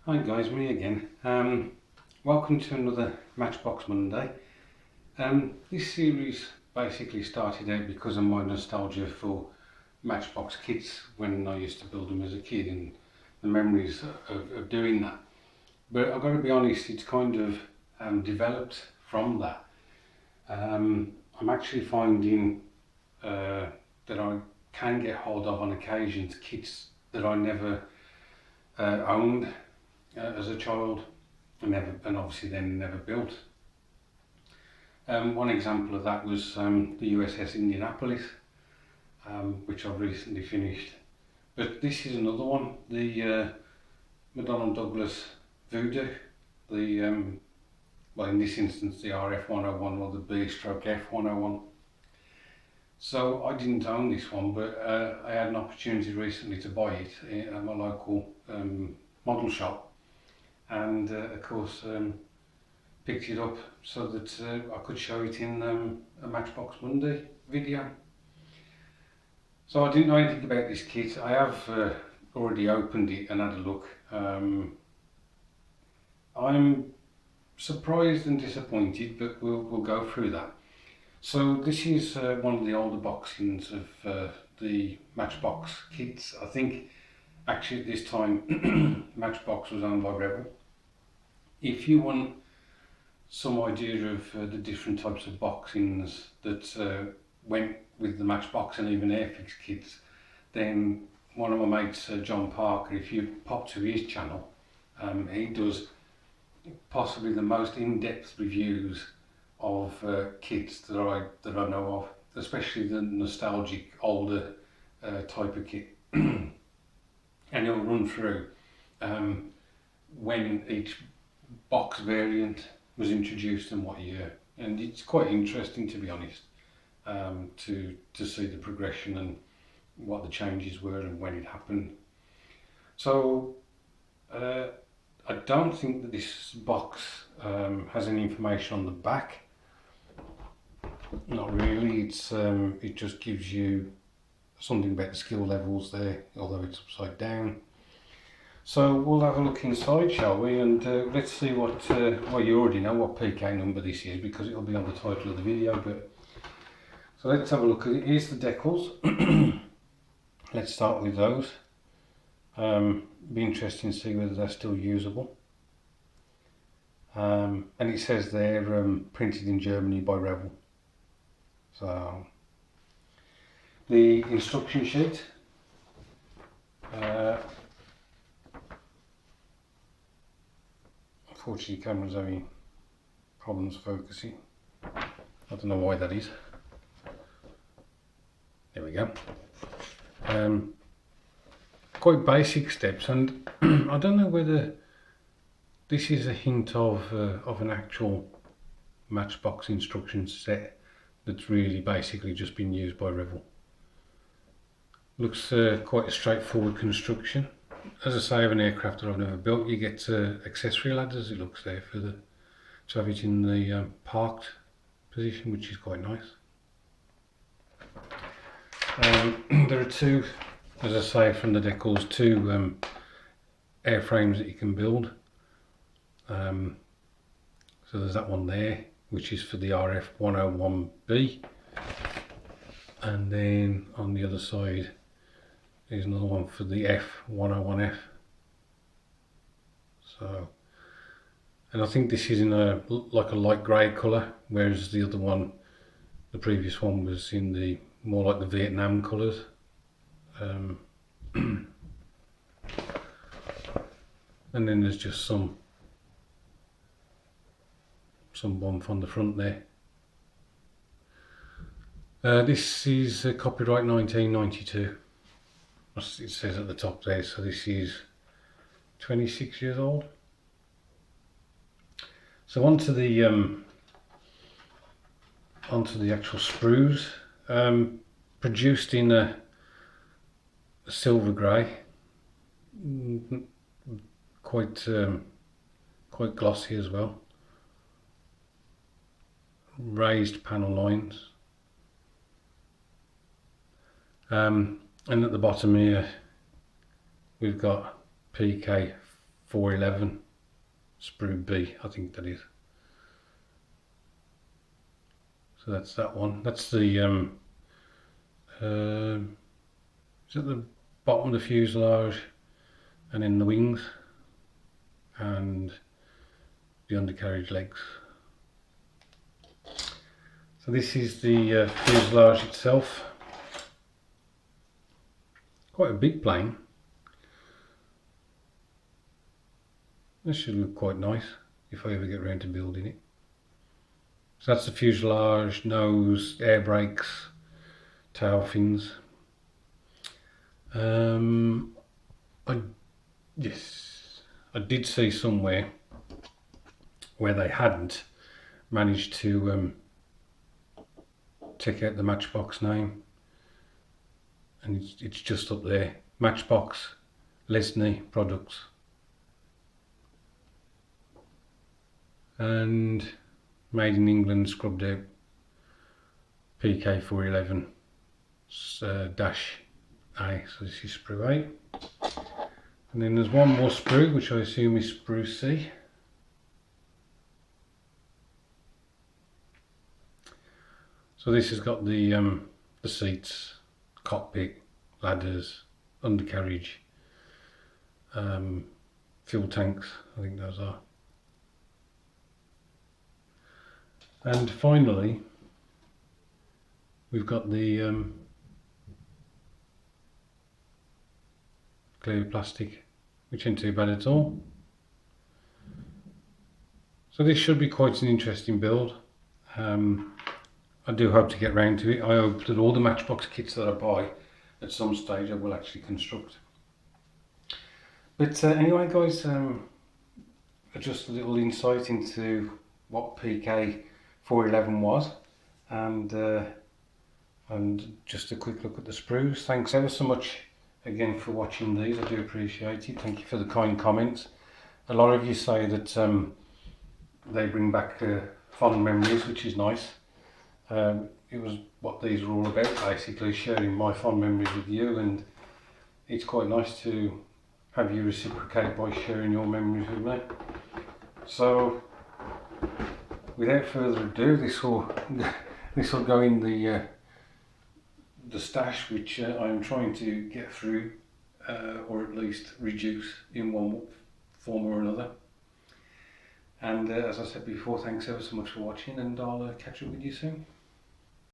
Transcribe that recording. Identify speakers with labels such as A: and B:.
A: Hi guys, me again. Welcome to another Matchbox Monday. This series basically started out because of my nostalgia for Matchbox kits when I used to build them as a kid and the memories of doing that. But I've got to be honest, it's kind of developed from that. I'm actually finding that I can get hold of on occasions kits that I never owned as a child and obviously then never built. One example of that was the USS Indianapolis, which I've recently finished. But this is another one, the McDonald Voodoo, the well, in this instance the RF101 or the B/F101. So I didn't own this one, but I had an opportunity recently to buy it at my local model shop, and of course picked it up so that I could show it in a Matchbox Monday video. So I didn't know anything about this kit. I have already opened it and had a look. I'm surprised and disappointed, but we'll go through that. So this is one of the older boxings of the Matchbox kits. I think actually at this time Matchbox was owned by Rebel. If you want some idea of the different types of boxings that went with the Matchbox and even Airfix kits, then one of my mates, John Parker, if you pop to his channel, he does possibly the most in-depth reviews of kits that I know of, especially the nostalgic older type of kit. And he'll run through when each box variant was introduced and what year, and it's quite interesting, to be honest, to see the progression and what the changes were and when it happened. So I don't think that this box has any information on the back. Not really. It just gives you something about the skill levels there, although it's upside down. So we'll have a look inside, shall we? And let's see what, well, you already know what PK number this is because it'll be on the title of the video. But so let's have a look at it. Here's the decals. Let's start with those. Be interesting to see whether they're still usable. And it says they're printed in Germany by Rebel. So the instruction sheet. Unfortunately, camera's having problems focusing. I don't know why that is. There we go. Quite basic steps, and I don't know whether this is a hint of an actual Matchbox instruction set that's really basically just been used by Rebel. Looks quite a straightforward construction. As I say, of an aircraft that I've never built, you get accessory ladders. It looks there for to have it in the parked position, which is quite nice. There are two, as I say, from the decals, two airframes that you can build. So there's that one there, which is for the RF101B, and then on the other side there's another one for the F101F. So, and I think this is in a like a light grey colour, whereas the other one, the previous one, was in the more like the Vietnam colours. And then there's just some bump on the front there. This is copyright 1992. It says at the top there, so this is 26 years old. So onto the actual sprues, produced in a silver grey, quite glossy as well. Raised panel lines, and at the bottom here we've got PK411 PK411 sprue B, I think that is. So that's that one. That's the is at the bottom of the fuselage and in the wings and the undercarriage legs. So this is the fuselage itself. Quite a big plane. This should look quite nice if I ever get around to building it. So that's the fuselage, nose, air brakes, tail fins. I did see somewhere where they hadn't managed to check out the Matchbox name, and it's just up there, Matchbox Lesney Products, and made in England, scrubbed out, PK411 dash A. So this is sprue A, and then there's one more sprue which I assume is sprue C. So this has got the seats, cockpit, ladders, undercarriage, fuel tanks, I think those are. And finally, we've got the clear plastic, which isn't too bad at all. So this should be quite an interesting build. I do hope to get round to it. I hope that all the Matchbox kits that I buy at some stage I will actually construct. But anyway guys, just a little insight into what PK411 was, and just a quick look at the sprues. Thanks ever so much again for watching these, I do appreciate it. Thank you for the kind comments. A lot of you say that they bring back fond memories, which is nice. It was what these are all about, basically sharing my fond memories with you, and it's quite nice to have you reciprocate by sharing your memories with me. So without further ado, this will go in the stash, which I'm trying to get through, or at least reduce in one form or another. And as I said before, thanks ever so much for watching, and I'll catch up with you soon.